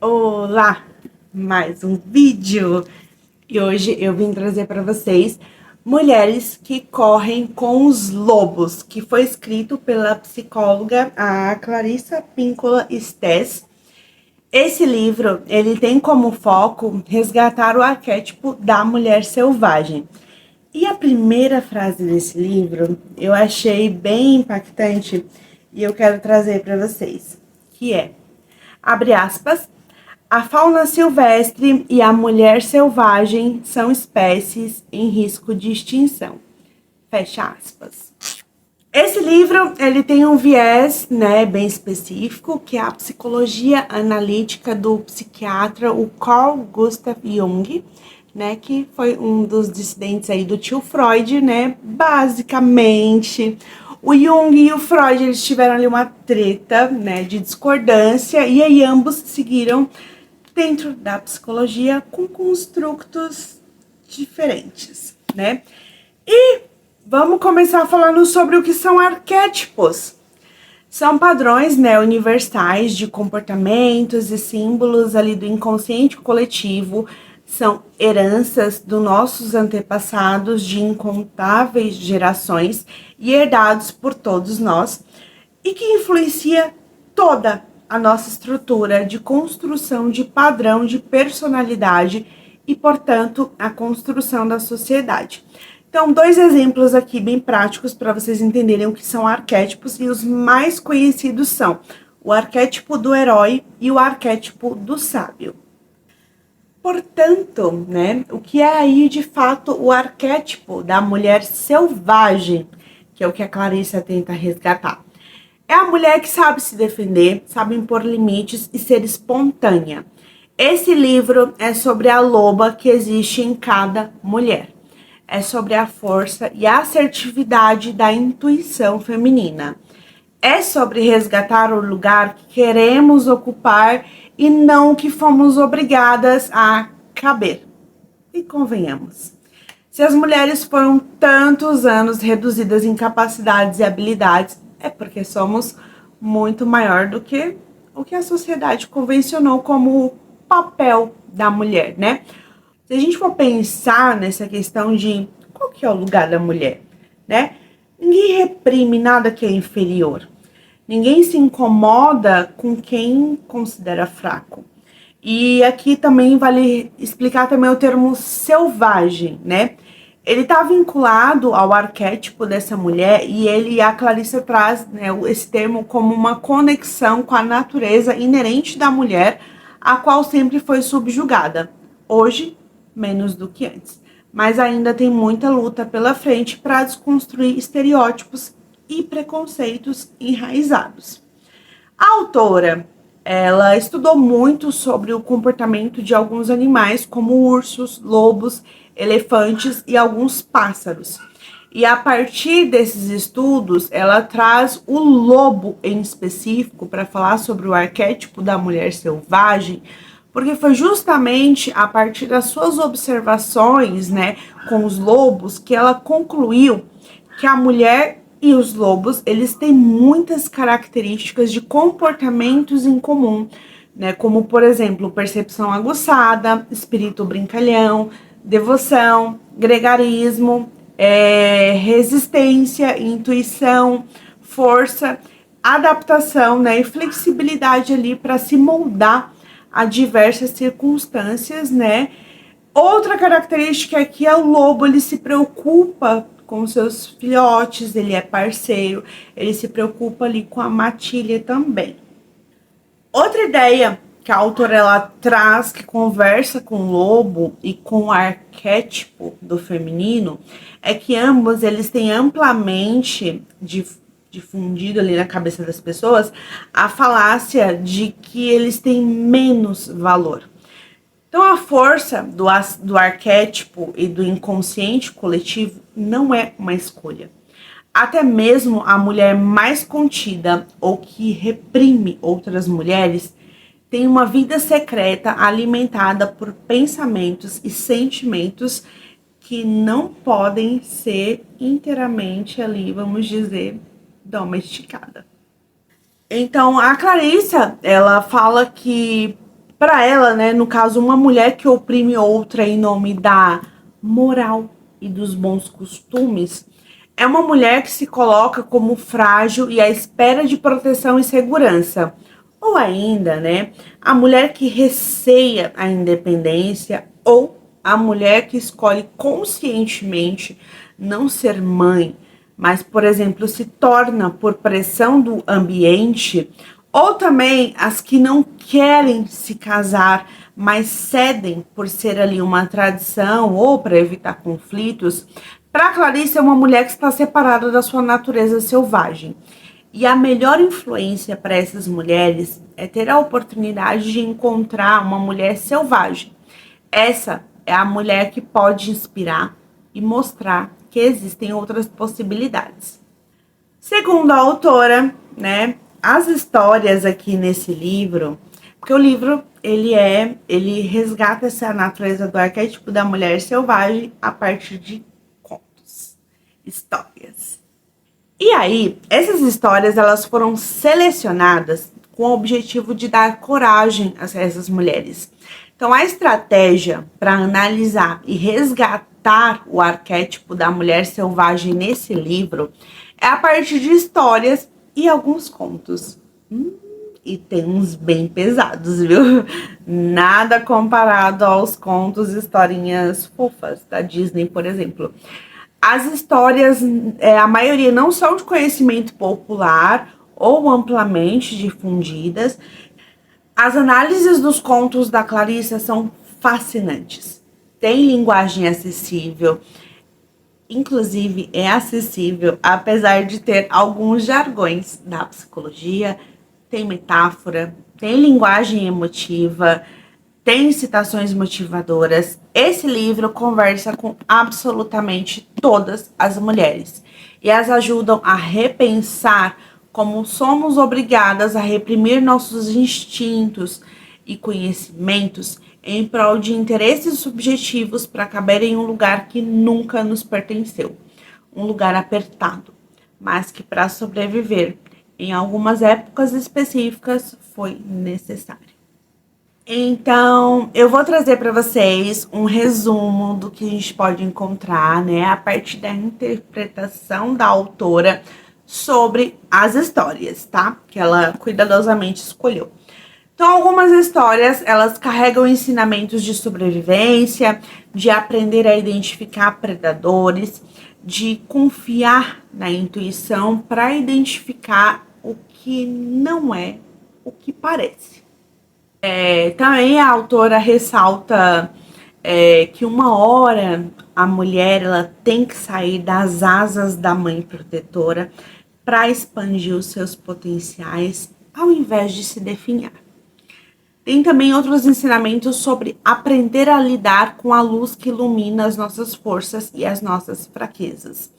Olá, mais um vídeo e hoje eu vim trazer para vocês Mulheres que Correm com os Lobos, que foi escrito pela psicóloga a Clarissa Pinkola Estés. Esse livro, ele tem como foco resgatar o arquétipo da mulher selvagem. E a primeira frase desse livro eu achei bem impactante e eu quero trazer para vocês, que é, abre aspas, a fauna silvestre e a mulher selvagem são espécies em risco de extinção. Fecha aspas. Esse livro, ele tem um viés, né, bem específico, que é a psicologia analítica do psiquiatra, o Carl Gustav Jung, né, que foi um dos dissidentes aí do tio Freud, né, basicamente. O Jung e o Freud, eles tiveram ali uma treta, né, de discordância, e aí ambos seguiram dentro da psicologia com construtos diferentes, né? E vamos começar falando sobre o que são arquétipos. São padrões, né, universais de comportamentos e símbolos ali do inconsciente coletivo, são heranças dos nossos antepassados de incontáveis gerações e herdados por todos nós e que influencia toda a nossa estrutura de construção de padrão de personalidade e, portanto, a construção da sociedade. Então, dois exemplos aqui bem práticos para vocês entenderem o que são arquétipos, e os mais conhecidos são o arquétipo do herói e o arquétipo do sábio. Portanto, né, o que é aí de fato o arquétipo da mulher selvagem, que é o que a Clarissa tenta resgatar? É a mulher que sabe se defender, sabe impor limites e ser espontânea. Esse livro é sobre a loba que existe em cada mulher. É sobre a força e a assertividade da intuição feminina. É sobre resgatar o lugar que queremos ocupar e não que fomos obrigadas a caber. E convenhamos, se as mulheres foram tantos anos reduzidas em capacidades e habilidades, é porque somos muito maior do que o que a sociedade convencionou como o papel da mulher, né? Se a gente for pensar nessa questão de qual que é o lugar da mulher, né? Ninguém reprime nada que é inferior. Ninguém se incomoda com quem considera fraco. E aqui também vale explicar também o termo selvagem, né? Ele está vinculado ao arquétipo dessa mulher e a Clarissa traz, né, esse termo como uma conexão com a natureza inerente da mulher, a qual sempre foi subjugada. Hoje, menos do que antes. Mas ainda tem muita luta pela frente para desconstruir estereótipos e preconceitos enraizados. A autora, ela estudou muito sobre o comportamento de alguns animais, como ursos, lobos, elefantes e alguns pássaros. E a partir desses estudos, ela traz o lobo em específico para falar sobre o arquétipo da mulher selvagem, porque foi justamente a partir das suas observações, né, com os lobos, que ela concluiu que a mulher e os lobos, eles têm muitas características de comportamentos em comum, né? Como, por exemplo, percepção aguçada, espírito brincalhão, devoção, gregarismo, resistência, intuição, força, adaptação, né? E flexibilidade ali para se moldar a diversas circunstâncias, né? Outra característica é que o lobo, ele se preocupa com seus filhotes, ele é parceiro, ele se preocupa ali com a matilha também. Outra ideia que a autora ela traz, que conversa com o lobo e com o arquétipo do feminino, é que ambos eles têm amplamente difundido ali na cabeça das pessoas a falácia de que eles têm menos valor. Então, a força do arquétipo e do inconsciente coletivo não é uma escolha. Até mesmo a mulher mais contida ou que reprime outras mulheres tem uma vida secreta alimentada por pensamentos e sentimentos que não podem ser inteiramente ali, vamos dizer, domesticada. Então, a Clarissa, ela fala que Para ela, né, no caso, uma mulher que oprime outra em nome da moral e dos bons costumes é uma mulher que se coloca como frágil e à espera de proteção e segurança. Ou ainda, né, a mulher que receia a independência ou a mulher que escolhe conscientemente não ser mãe, mas, por exemplo, se torna por pressão do ambiente, ou também as que não querem se casar, mas cedem por ser ali uma tradição ou para evitar conflitos. Para Clarice é uma mulher que está separada da sua natureza selvagem. E a melhor influência para essas mulheres é ter a oportunidade de encontrar uma mulher selvagem. Essa é a mulher que pode inspirar e mostrar que existem outras possibilidades. Segundo a autora, né, as histórias aqui nesse livro, porque o livro ele resgata essa natureza do arquétipo da mulher selvagem a partir de contos, histórias. E aí, essas histórias elas foram selecionadas com o objetivo de dar coragem a essas mulheres. Então, a estratégia para analisar e resgatar o arquétipo da mulher selvagem nesse livro é a partir de histórias e alguns contos. E tem uns bem pesados, viu? Nada comparado aos contos e historinhas fofas da Disney, por exemplo. As histórias, a maioria não são de conhecimento popular ou amplamente difundidas. As análises dos contos da Clarissa são fascinantes. Tem linguagem acessível, inclusive é acessível, apesar de ter alguns jargões da psicologia, tem metáfora, tem linguagem emotiva, tem citações motivadoras. Esse livro conversa com absolutamente todas as mulheres e as ajudam a repensar como somos obrigadas a reprimir nossos instintos e conhecimentos em prol de interesses subjetivos para caber em um lugar que nunca nos pertenceu, um lugar apertado, mas que para sobreviver em algumas épocas específicas foi necessário. Então, eu vou trazer para vocês um resumo do que a gente pode encontrar, né, a partir da interpretação da autora sobre as histórias, tá? Que ela cuidadosamente escolheu. Então, algumas histórias, elas carregam ensinamentos de sobrevivência, de aprender a identificar predadores, de confiar na intuição para identificar o que não é o que parece. Também a autora ressalta que uma hora a mulher ela tem que sair das asas da mãe protetora para expandir os seus potenciais ao invés de se definhar. Tem também outros ensinamentos sobre aprender a lidar com a luz que ilumina as nossas forças e as nossas fraquezas.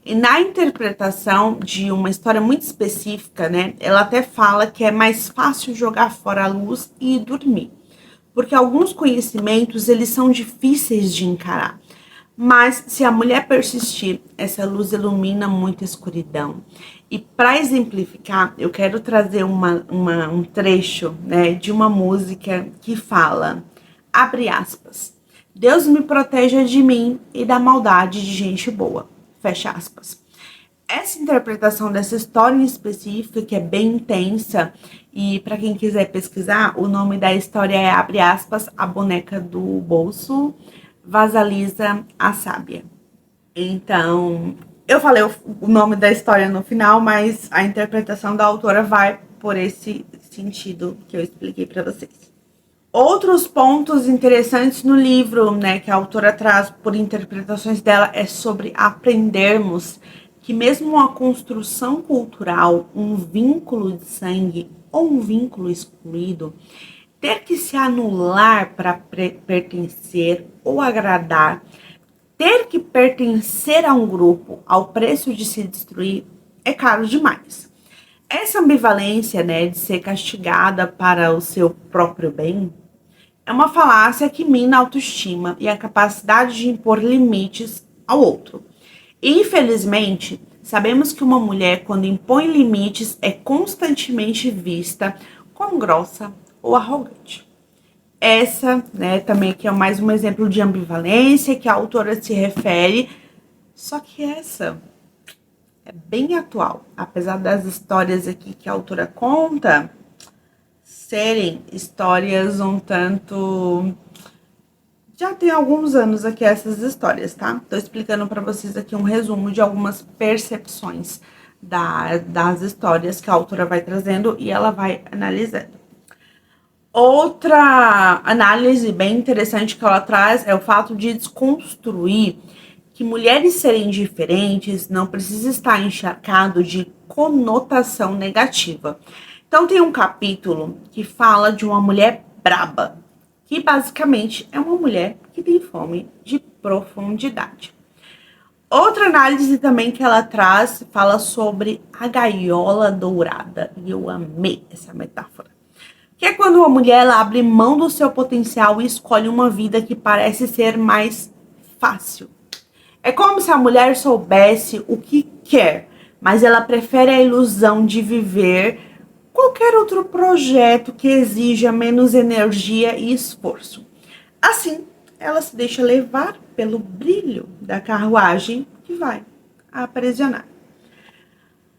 E na interpretação de uma história muito específica, né, ela até fala que é mais fácil jogar fora a luz e dormir, porque alguns conhecimentos eles são difíceis de encarar. Mas se a mulher persistir, essa luz ilumina muita escuridão. E para exemplificar, eu quero trazer um trecho, né, de uma música que fala, abre aspas, Deus me proteja de mim e da maldade de gente boa, fecha aspas. Essa interpretação dessa história em específico, que é bem intensa, e para quem quiser pesquisar, o nome da história é, abre aspas, A Boneca do Bolso, Vasalisa a Sábia. Então, eu falei o nome da história no final, mas a interpretação da autora vai por esse sentido que eu expliquei para vocês. Outros pontos interessantes no livro, né, que a autora traz por interpretações dela, é sobre aprendermos que mesmo uma construção cultural, um vínculo de sangue ou um vínculo excluído, ter que se anular para pertencer ou agradar, ter que pertencer a um grupo ao preço de se destruir é caro demais. Essa ambivalência, né, de ser castigada para o seu próprio bem, é uma falácia que mina a autoestima e a capacidade de impor limites ao outro. E, infelizmente, sabemos que uma mulher, quando impõe limites, é constantemente vista como grossa ou arrogante. essa, né, também aqui é mais um exemplo de ambivalência que a autora se refere, só que essa é bem atual, apesar das histórias aqui que a autora conta serem histórias um tanto... Já tem alguns anos aqui essas histórias, tá? Tô explicando para vocês aqui um resumo de algumas percepções das histórias que a autora vai trazendo e ela vai analisando. Outra análise bem interessante que ela traz é o fato de desconstruir que mulheres serem diferentes não precisa estar encharcado de conotação negativa. Então tem um capítulo que fala de uma mulher braba, que basicamente é uma mulher que tem fome de profundidade. Outra análise também que ela traz fala sobre a gaiola dourada, e eu amei essa metáfora. Que é quando uma mulher ela abre mão do seu potencial e escolhe uma vida que parece ser mais fácil. É como se a mulher soubesse o que quer, mas ela prefere a ilusão de viver qualquer outro projeto que exija menos energia e esforço. Assim, ela se deixa levar pelo brilho da carruagem que vai a aprisionar.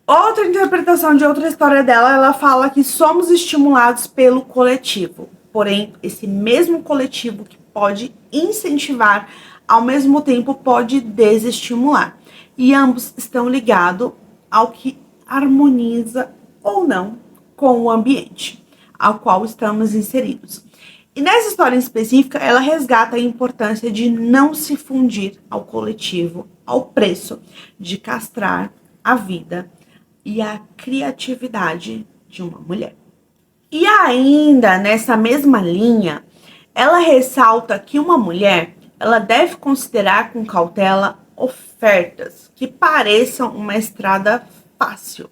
Outra interpretação de outra história dela, ela fala que somos estimulados pelo coletivo. Porém, esse mesmo coletivo que pode incentivar, ao mesmo tempo pode desestimular. E ambos estão ligados ao que harmoniza ou não com o ambiente ao qual estamos inseridos. E nessa história em específica, ela resgata a importância de não se fundir ao coletivo ao preço de castrar a vida e a criatividade de uma mulher. E ainda nessa mesma linha, ela ressalta que uma mulher ela deve considerar com cautela ofertas que pareçam uma estrada fácil.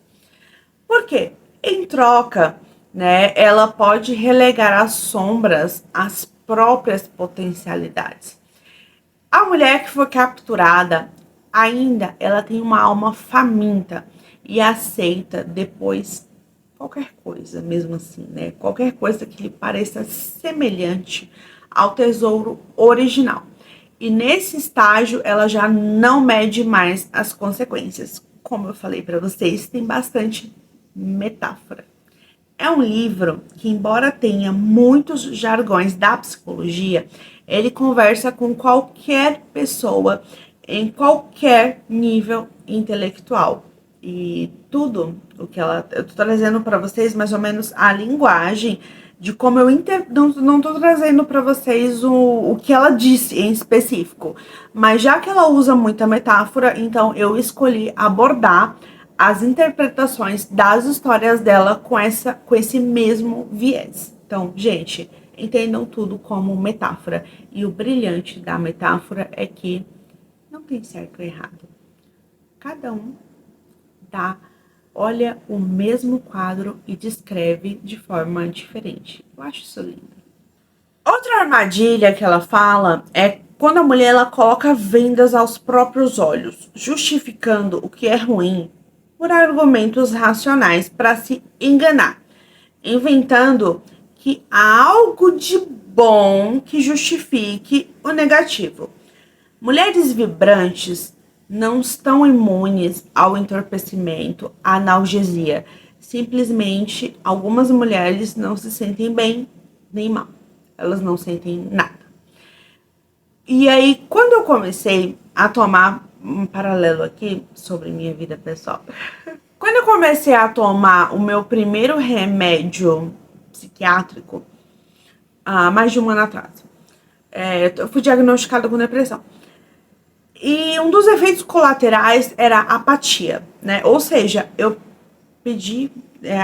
Por quê? Em troca, né, ela pode relegar às sombras as próprias potencialidades. A mulher que foi capturada, ainda ela tem uma alma faminta e aceita depois qualquer coisa, mesmo assim, né? Qualquer coisa que lhe pareça semelhante ao tesouro original. E nesse estágio, ela já não mede mais as consequências. Como eu falei para vocês, tem bastante metáfora. É um livro que, embora tenha muitos jargões da psicologia, ele conversa com qualquer pessoa em qualquer nível intelectual. E tudo o que eu tô trazendo para vocês mais ou menos a linguagem de como não tô trazendo para vocês o que ela disse em específico, mas já que ela usa muita metáfora, então eu escolhi abordar as interpretações das histórias dela com esse mesmo viés. Então, gente, entendam tudo como metáfora. E o brilhante da metáfora é que não tem certo ou errado. Cada um olha o mesmo quadro e descreve de forma diferente. Eu acho isso lindo. Outra armadilha que ela fala é quando a mulher ela coloca vendas aos próprios olhos, justificando o que é ruim por argumentos racionais para se enganar, inventando que há algo de bom que justifique o negativo. Mulheres vibrantes não estão imunes ao entorpecimento, à analgesia. Simplesmente, algumas mulheres não se sentem bem nem mal. Elas não sentem nada. E aí, quando eu comecei a tomar um paralelo aqui sobre minha vida pessoal. Quando eu comecei a tomar o meu primeiro remédio psiquiátrico, há mais de um ano atrás, eu fui diagnosticada com depressão. E um dos efeitos colaterais era apatia, né? Ou seja, eu pedi...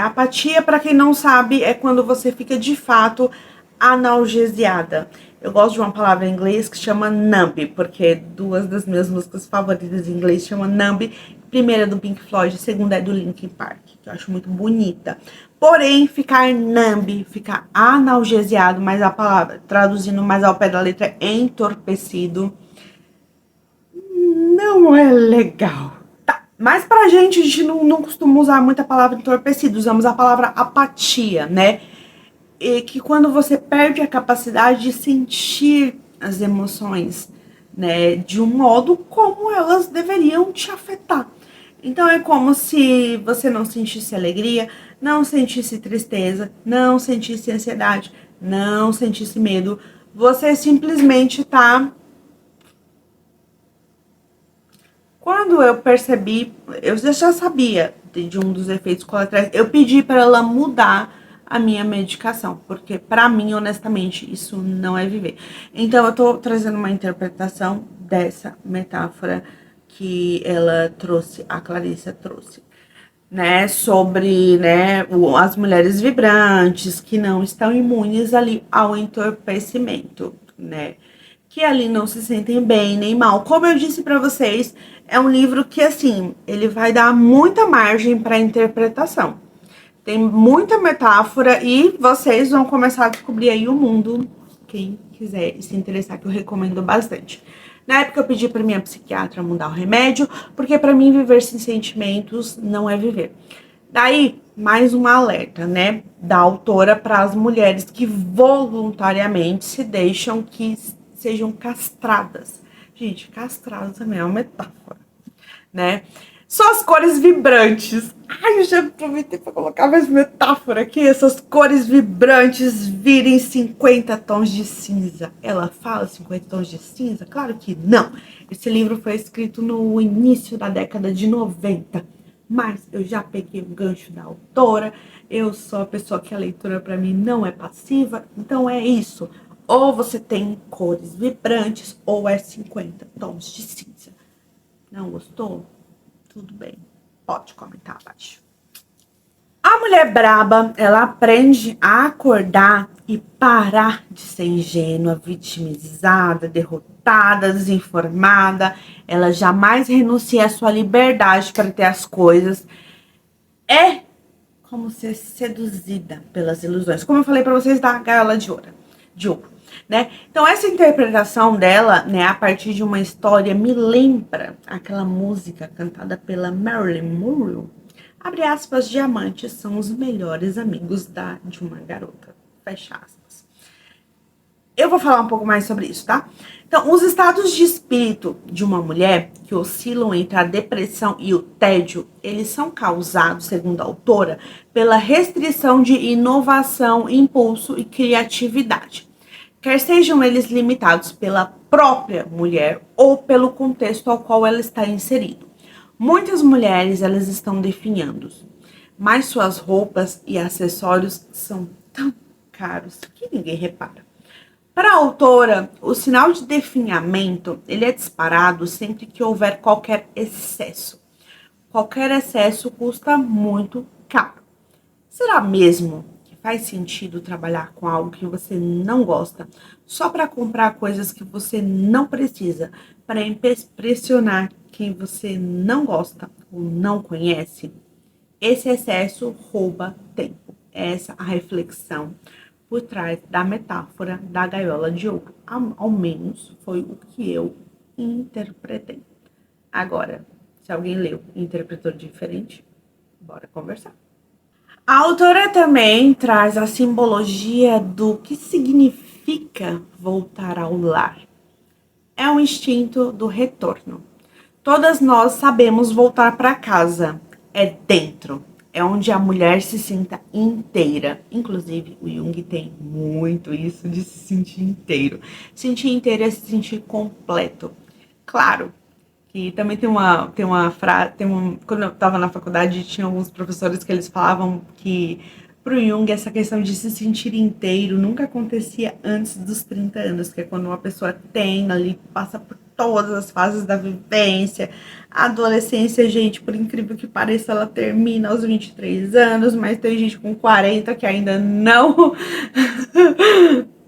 apatia, para quem não sabe, é quando você fica de fato analgesiada. Eu gosto de uma palavra em inglês que chama numb, porque duas das minhas músicas favoritas em inglês chamam numb. A primeira é do Pink Floyd, a segunda é do Linkin Park, que eu acho muito bonita. Porém, ficar numb, ficar analgesiado, mas a palavra, traduzindo mais ao pé da letra, é entorpecido, não é legal. Tá, mas pra gente, a gente não costuma usar muito a palavra entorpecido, usamos a palavra apatia, né? e que quando você perde a capacidade de sentir as emoções, né, de um modo como elas deveriam te afetar. Então é como se você não sentisse alegria, não sentisse tristeza, não sentisse ansiedade, não sentisse medo. Você simplesmente tá. Quando eu percebi, eu já sabia de um dos efeitos colaterais, eu pedi para ela mudar a minha medicação, porque para mim, honestamente, isso não é viver. Então eu tô trazendo uma interpretação dessa metáfora que ela trouxe, a Clarissa trouxe, né, sobre, né, as mulheres vibrantes que não estão imunes ali ao entorpecimento, né, que ali não se sentem bem nem mal. Como eu disse para vocês, é um livro que, assim, ele vai dar muita margem para interpretação. Tem muita metáfora e vocês vão começar a descobrir aí o mundo. Quem quiser se interessar, que eu recomendo bastante. Na época eu pedi para minha psiquiatra mudar o remédio, porque para mim viver sem sentimentos não é viver. Daí, mais um alerta, né, da autora para as mulheres que voluntariamente se deixam que sejam castradas. Gente, castradas também é uma metáfora, né? Só as cores vibrantes. Ai, eu já aproveitei para colocar mais metáfora aqui. Essas cores vibrantes virem 50 tons de cinza. Ela fala 50 tons de cinza? Claro que não. Esse livro foi escrito no início da década de 90. Mas eu já peguei o gancho da autora. Eu sou a pessoa que a leitura para mim não é passiva. Então é isso. Ou você tem cores vibrantes ou é 50 tons de cinza. Não gostou? Tudo bem, pode comentar abaixo. A mulher braba, ela aprende a acordar e parar de ser ingênua, vitimizada, derrotada, desinformada. Ela jamais renuncia à sua liberdade para ter as coisas. É como ser seduzida pelas ilusões. Como eu falei para vocês da gaiola de ouro, né? Então essa interpretação dela, né, a partir de uma história me lembra aquela música cantada pela Marilyn Monroe. Abre aspas, diamantes são os melhores amigos de uma garota. Fecha aspas. Eu vou falar um pouco mais sobre isso, tá? Então, os estados de espírito de uma mulher que oscilam entre a depressão e o tédio, eles são causados, segundo a autora, pela restrição de inovação, impulso e criatividade. Quer sejam eles limitados pela própria mulher ou pelo contexto ao qual ela está inserida. Muitas mulheres, elas estão definhando, mas suas roupas e acessórios são tão caros que ninguém repara. Para a autora, o sinal de definhamento, ele é disparado sempre que houver qualquer excesso. Qualquer excesso custa muito caro. Será mesmo que faz sentido trabalhar com algo que você não gosta só para comprar coisas que você não precisa, para impressionar quem você não gosta ou não conhece? Esse excesso rouba tempo. Essa é a reflexão por trás da metáfora da gaiola de ouro. Ao menos foi o que eu interpretei. Agora, se alguém leu e interpretou diferente, bora conversar. A autora também traz a simbologia do que significa voltar ao lar. É um instinto do retorno. Todas nós sabemos voltar para casa. É dentro. É onde a mulher se sinta inteira. Inclusive, o Jung tem muito isso de se sentir inteiro. Sentir inteiro é se sentir completo. Claro que também tem uma frase, quando eu estava na faculdade, tinha alguns professores que eles falavam que pro Jung essa questão de se sentir inteiro nunca acontecia antes dos 30 anos, que é quando uma pessoa tem ali, passa por todas as fases da vivência. A adolescência, gente, por incrível que pareça, ela termina aos 23 anos, mas tem gente com 40 que ainda não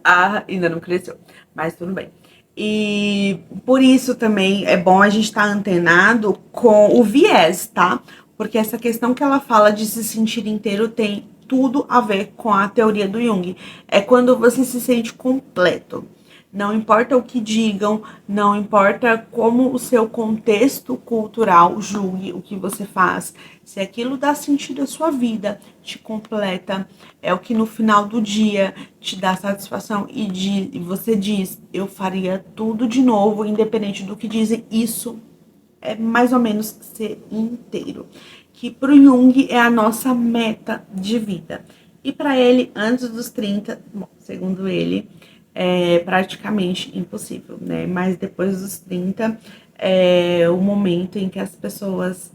ainda não cresceu, mas tudo bem. E por isso também é bom a gente estar antenado com o viés, tá? Porque essa questão que ela fala de se sentir inteiro tem tudo a ver com a teoria do Jung. É quando você se sente completo. Não importa o que digam, não importa como o seu contexto cultural julgue o que você faz. Se aquilo dá sentido à sua vida, te completa, é o que no final do dia te dá satisfação e você diz, eu faria tudo de novo, independente do que dizem, isso é mais ou menos ser inteiro. Que para o Jung é a nossa meta de vida. E para ele, antes dos 30, bom, segundo ele, é praticamente impossível, né? Mas depois dos 30 é o momento em que as pessoas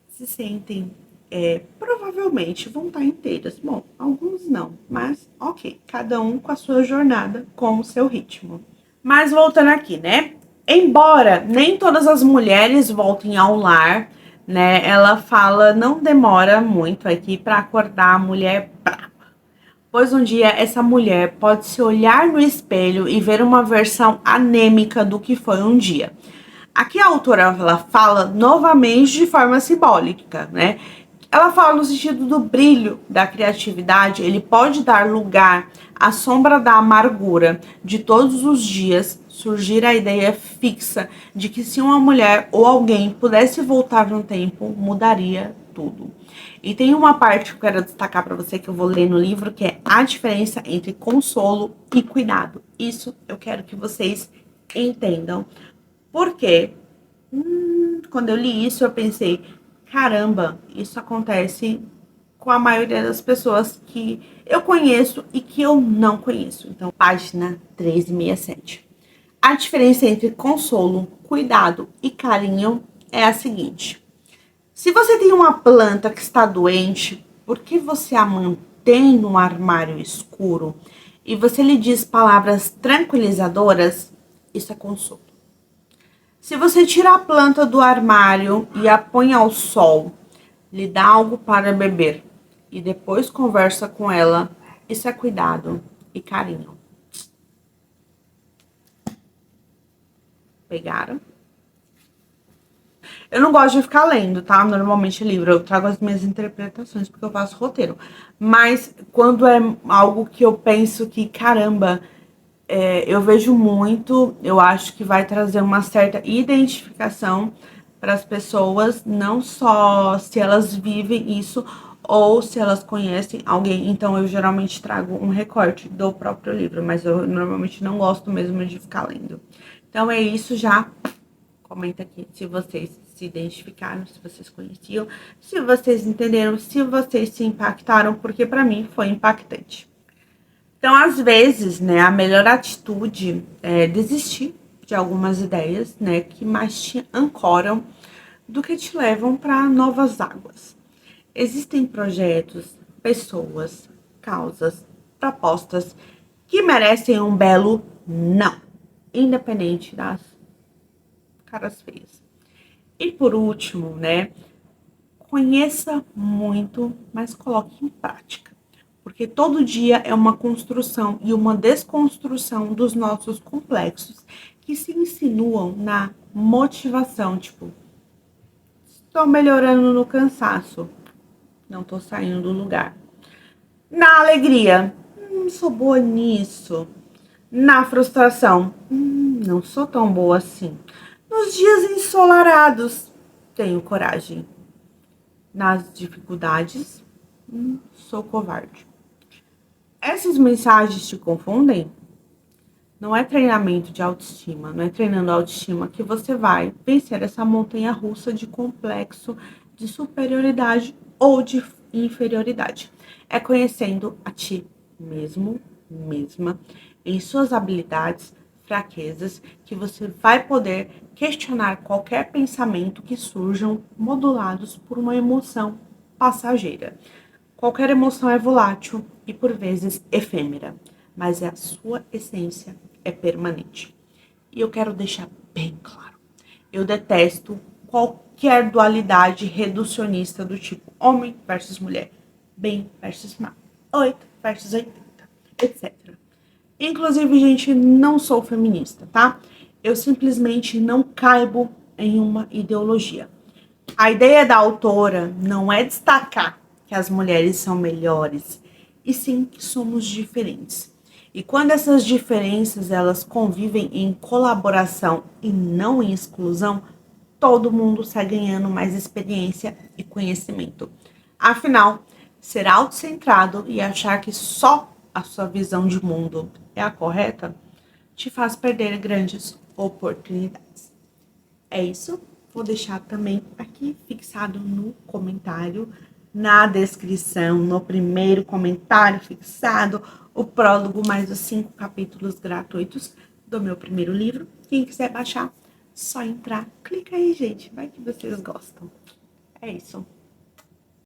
se sentem, provavelmente vão estar inteiras. Bom, alguns não, mas ok, cada um com a sua jornada, com o seu ritmo. Mas voltando aqui, né? Embora nem todas as mulheres voltem ao lar, né? Ela fala, não demora muito aqui para acordar a mulher brava. Pois um dia essa mulher pode se olhar no espelho e ver uma versão anêmica do que foi um dia. Aqui a autora ela fala novamente de forma simbólica, né? Ela fala no sentido do brilho da criatividade, ele pode dar lugar à sombra da amargura de todos os dias, surgir a ideia fixa de que se uma mulher ou alguém pudesse voltar no tempo, mudaria tudo. E tem uma parte que eu quero destacar para você que eu vou ler no livro, que é a diferença entre consolo e cuidado. Isso eu quero que vocês entendam. Porque quando eu li isso, eu pensei, caramba, isso acontece com a maioria das pessoas que eu conheço e que eu não conheço. Então, página 367. A diferença entre consolo, cuidado e carinho é a seguinte. Se você tem uma planta que está doente, por que você a mantém num armário escuro e você lhe diz palavras tranquilizadoras? Isso é consolo. Se você tira a planta do armário e a põe ao sol, lhe dá algo para beber e depois conversa com ela, isso é cuidado e carinho. Pegaram? Eu não gosto de ficar lendo, tá? Normalmente livro, eu trago as minhas interpretações porque eu faço roteiro. Mas quando é algo que eu penso que, caramba, eu vejo muito, eu acho que vai trazer uma certa identificação para as pessoas, não só se elas vivem isso ou se elas conhecem alguém. Então eu geralmente trago um recorte do próprio livro, mas eu normalmente não gosto mesmo de ficar lendo. Então é isso, já comenta aqui se vocês se identificaram, se vocês conheciam, se vocês entenderam, se vocês se impactaram, porque para mim foi impactante. Então, às vezes, né, a melhor atitude é desistir de algumas ideias, né, que mais te ancoram do que te levam para novas águas. Existem projetos, pessoas, causas, propostas que merecem um belo não, independente das caras feias. E por último, né, conheça muito, mas coloque em prática. Porque todo dia é uma construção e uma desconstrução dos nossos complexos que se insinuam na motivação, tipo, estou melhorando no cansaço, não estou saindo do lugar. Na alegria, sou boa nisso. Na frustração, não sou tão boa assim. Nos dias ensolarados, tenho coragem. Nas dificuldades, sou covarde. Essas mensagens te confundem? Não é treinamento de autoestima, não é treinando a autoestima que você vai vencer essa montanha russa de complexo, de superioridade ou de inferioridade. É conhecendo a ti mesmo, mesma, em suas habilidades, fraquezas, que você vai poder questionar qualquer pensamento que surjam modulados por uma emoção passageira. Qualquer emoção é volátil e por vezes efêmera, mas a sua essência é permanente. E eu quero deixar bem claro, eu detesto qualquer dualidade reducionista do tipo homem versus mulher, bem versus mal, 8 versus 80, etc. Inclusive, gente, não sou feminista, tá? Eu simplesmente não caibo em uma ideologia. A ideia da autora não é destacar que as mulheres são melhores, e sim que somos diferentes. E quando essas diferenças elas convivem em colaboração e não em exclusão, todo mundo sai ganhando mais experiência e conhecimento. Afinal, ser autocentrado e achar que só a sua visão de mundo é a correta te faz perder grandes oportunidades. É isso. Vou deixar também aqui fixado no comentário, na descrição, no primeiro comentário fixado, o prólogo mais os 5 capítulos gratuitos do meu primeiro livro. Quem quiser baixar, só entrar. Clica aí, gente. Vai que vocês gostam. É isso.